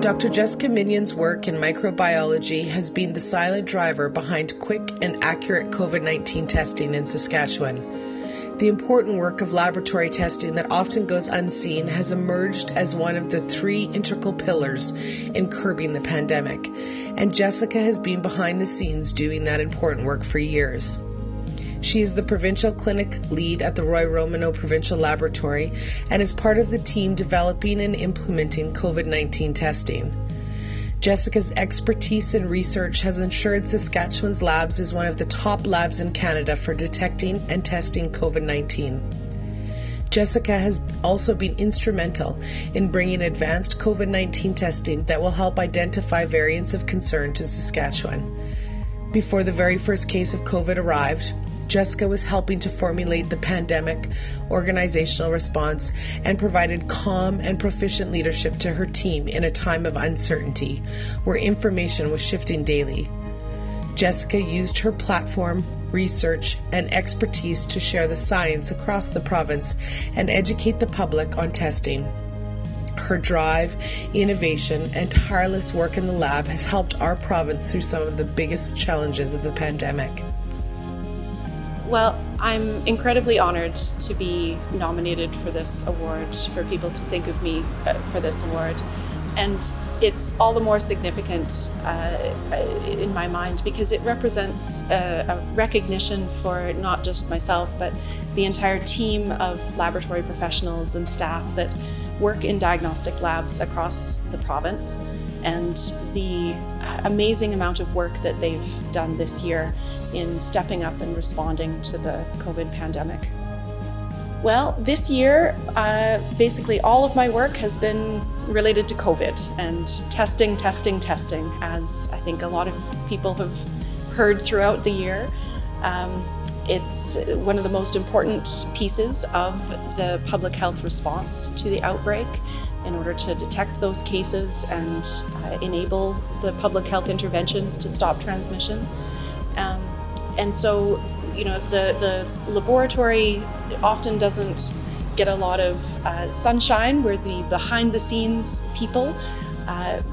Dr. Jessica Minion's work in microbiology has been the silent driver behind quick and accurate COVID-19 testing in Saskatchewan. The important work of laboratory testing that often goes unseen has emerged as one of the 3 integral pillars in curbing the pandemic, and Jessica has been behind the scenes doing that important work for years. She is the provincial clinic lead at the Roy Romano Provincial Laboratory and is part of the team developing and implementing COVID-19 testing. Jessica's expertise in research has ensured Saskatchewan's labs is one of the top labs in Canada for detecting and testing COVID-19. Jessica has also been instrumental in bringing advanced COVID-19 testing that will help identify variants of concern to Saskatchewan. Before the very first case of COVID arrived, Jessica was helping to formulate the pandemic organizational response and provided calm and proficient leadership to her team in a time of uncertainty where information was shifting daily. Jessica used her platform, research, and expertise to share the science across the province and educate the public on testing. Her drive, innovation, and tireless work in the lab has helped our province through some of the biggest challenges of the pandemic. Well, I'm incredibly honored to be nominated for this award, for people to think of me for this award. And it's all the more significant in my mind because it represents a recognition for not just myself, but the entire team of laboratory professionals and staff that work in diagnostic labs across the province, and the amazing amount of work that they've done this year in stepping up and responding to the COVID pandemic. Well, this year, basically all of my work has been related to COVID and testing, as I think a lot of people have heard throughout the year. It's one of the most important pieces of the public health response to the outbreak in order to detect those cases and enable the public health interventions to stop transmission. And so, the laboratory often doesn't get a lot of sunshine. We're the behind-the-scenes people,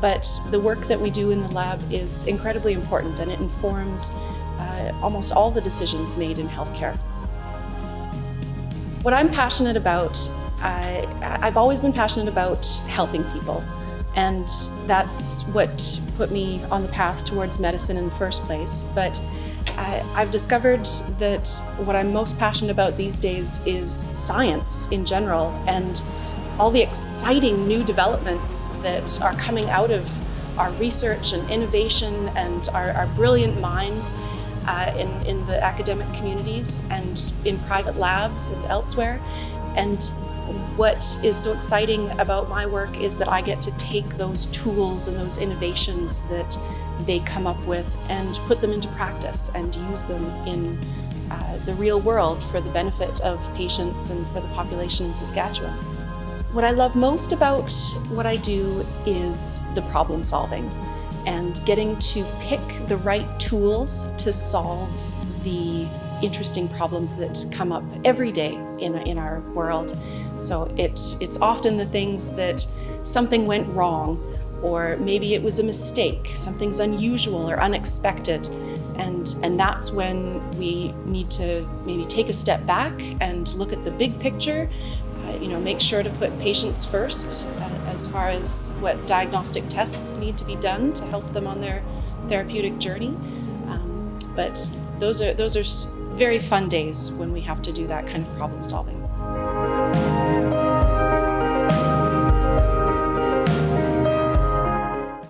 but the work that we do in the lab is incredibly important, and it informs almost all the decisions made in healthcare. What I'm passionate about, I've always been passionate about helping people, and that's what put me on the path towards medicine in the first place. But I've discovered that what I'm most passionate about these days is science in general, and all the exciting new developments that are coming out of our research and innovation and our brilliant minds in the academic communities and in private labs and elsewhere. And what is so exciting about my work is that I get to take those tools and those innovations that they come up with and put them into practice and use them in the real world for the benefit of patients and for the population in Saskatchewan. What I love most about what I do is the problem solving and getting to pick the right tools to solve the interesting problems that come up every day in our world. So it's often the things that something went wrong, or maybe it was a mistake, something's unusual or unexpected, and that's when we need to maybe take a step back and look at the big picture. Make sure to put patients first as far as what diagnostic tests need to be done to help them on their therapeutic journey. But those are very fun days when we have to do that kind of problem solving.